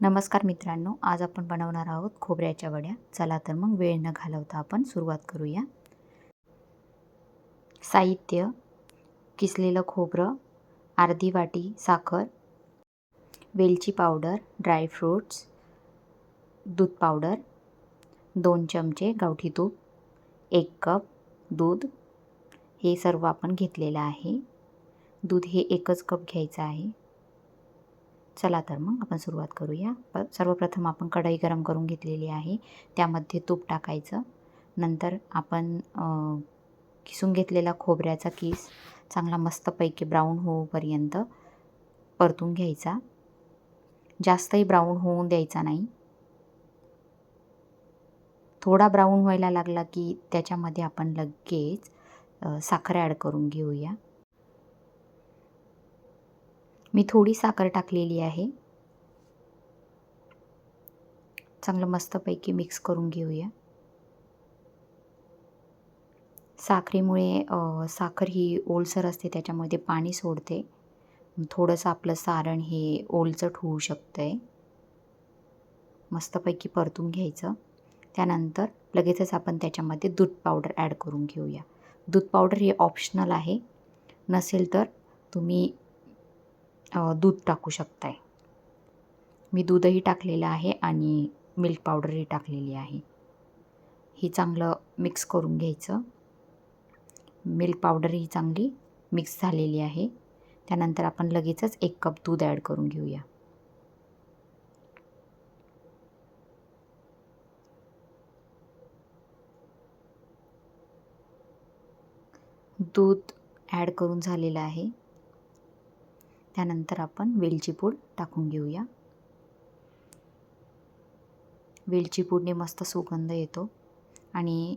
नमस्कार मित्रांनो, आज आपण बनवणार आहोत खोबऱ्याच्या वड्या. चला तर मग वेळ न घालवता आपण सुरुवात करूया. साहित्य: किसलेलं खोबरं, अर्धी वाटी साखर, वेलची पावडर, ड्रायफ्रूट्स, दूध पावडर, 2 चमचे गावठी तूप, 1 कप दूध. हे सर्व आपण घेतलेलं आहे. दूध हे 1च कप घ्यायचं आहे. चला तर मग आपण सुरुवात करूया. सर्वप्रथम आपण कढई गरम करून घेतलेली आहे. त्यामध्ये तूप टाकायचं. नंतर आपण किसून घेतलेला खोबऱ्याचा किस चांगला मस्तपैकी ब्राऊन होऊपर्यंत परतून घ्यायचा. जास्तही ब्राऊन होऊन द्यायचा नाही. थोडा ब्राऊन व्हायला लागला की त्याच्यामध्ये आपण लगेच साखर ॲड करून घेऊया. मी थोडी साखर टाकलेली आहे. चांगलं मस्तपैकी मिक्स करून घेऊया. साखरेमुळे साखर ही ओलसर असते, त्याच्यामध्ये पाणी सोडते. थोडंसं आपलं सारण हे ओलचट होऊ शकतं आहे. मस्तपैकी परतून घ्यायचं. त्यानंतर लगेचच आपण त्याच्यामध्ये दूध पावडर ॲड करून घेऊया. दूध पावडर हे ऑप्शनल आहे. नसेल तर तुम्ही दूध टाकू शकताय. मी दूधही टाकलेलं आहे आणि मिल्क पावडरही टाकलेली आहे. ही चांगलं मिक्स करून घ्यायचं. मिल्क पावडर ही चांगली मिक्स झालेली आहे. त्यानंतर आपण लगेचच 1 कप दूध ॲड करून घेऊया. दूध ॲड करून झालेलं आहे. त्यानंतर आपण वेलची पूड टाकून घेऊया. वेलची पूडने मस्त सुगंध येतो आणि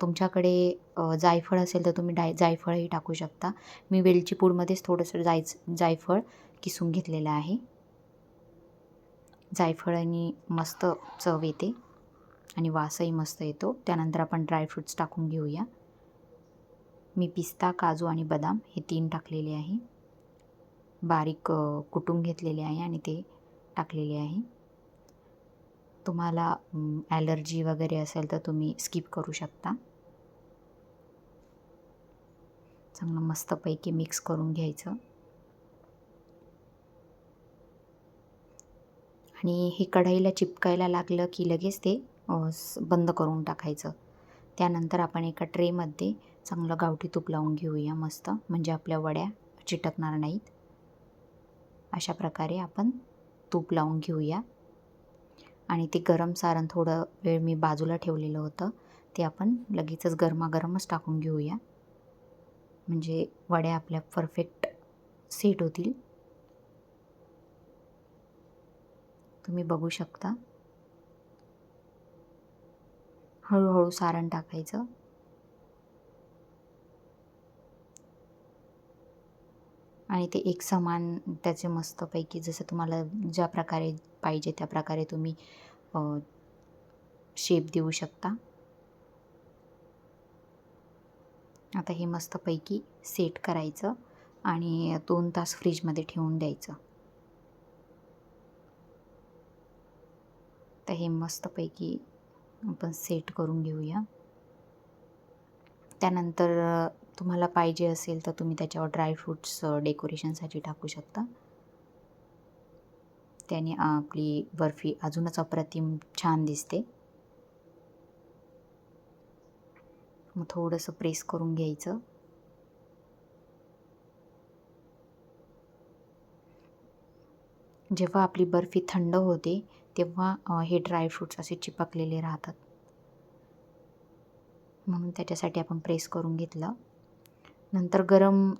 तुमच्याकडे जायफळ असेल तर तुम्ही जायफळही टाकू शकता. मी वेलची पूडमध्येच थोडंसं जायफळ किसून घेतलेलं आहे. जायफळाने मस्त चव येते आणि वासही मस्त येतो. त्यानंतर आपण ड्रायफ्रूट्स टाकून घेऊया. मी पिस्ता, काजू आणि बदाम हे 3 टाकलेले आहे. बारीक कुटून घेतलेले आहे आणि ते टाकलेले आहे. तुम्हाला ॲलर्जी वगैरे असेल तर तुम्ही स्किप करू शकता. चांगलं मस्तपैकी मिक्स करून घ्यायचं आणि हे कढईला चिपकायला लागलं की लगेच ते बंद करून टाकायचं. त्यानंतर आपण एका ट्रेमध्ये चांगलं गावठी तूप लावून घेऊया मस्त, म्हणजे आपल्या वड्या चिटकणार नाहीत. अशा प्रकारे आपण तूप लावून घेऊया आणि ते गरम सारण थोडं वेळ मी बाजूला ठेवलेलं होतं, ते आपण लगेचच गरमागरमच टाकून घेऊया, म्हणजे वड्या आपल्या परफेक्ट सेट होतील. तुम्ही बघू शकता. हळूहळू सारण टाकायचं आणि ते एक समान त्याचे मस्तपैकी जसं तुम्हाला ज्या प्रकारे पाहिजे त्या प्रकारे तुम्ही शेप देऊ शकता. आता हे मस्तपैकी सेट करायचं आणि 2 तास फ्रीजमध्ये ठेवून द्यायचं. तर हे मस्तपैकी आपण सेट करून घेऊया. त्यानंतर तुम्हाला पाहिजे असेल तर तुम्ही त्याच्यावर ड्रायफ्रूट्स डेकोरेशनसाठी टाकू शकता. त्याने आपली बर्फी अजूनच अप्रतिम छान दिसते. मग थोडंसं प्रेस करून घ्यायचं. जेव्हा आपली बर्फी थंड होते तेव्हा हे ड्रायफ्रूट्स असे चिपकलेले राहतात, म्हणून त्याच्यासाठी आपण प्रेस करून घेतलं. नंतर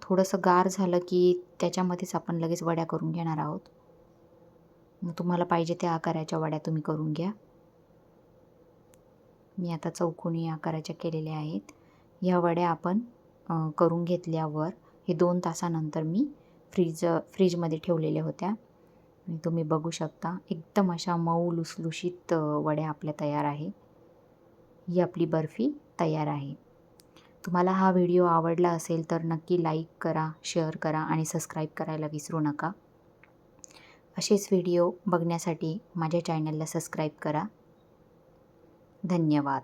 थोडंसं गार झालं की त्याच्यामध्येच आपण लगेच वड्या करून घेणार आहोत. मग तुम्हाला पाहिजे त्या आकाराच्या वड्या तुम्ही करून घ्या. मी आता चौकोनी आकाराच्या केलेल्या आहेत. ह्या वड्या आपण करून घेतल्यावर हे 2 तासानंतर मी फ्रीजमध्ये ठेवलेल्या होत्या आणि तुम्ही बघू शकता एकदम अशा मऊ लुसलुशीत वड्या आपल्या तयार आहे. ही आपली बर्फी तयार आहे. तुम्हाला हा व्हिडिओ आवडला असेल तर नक्की लाईक करा, शेअर करा आणि सबस्क्राईब करायला विसरू नका. असेच व्हिडिओ बघण्यासाठी माझ्या चॅनलला सबस्क्राईब करा. धन्यवाद.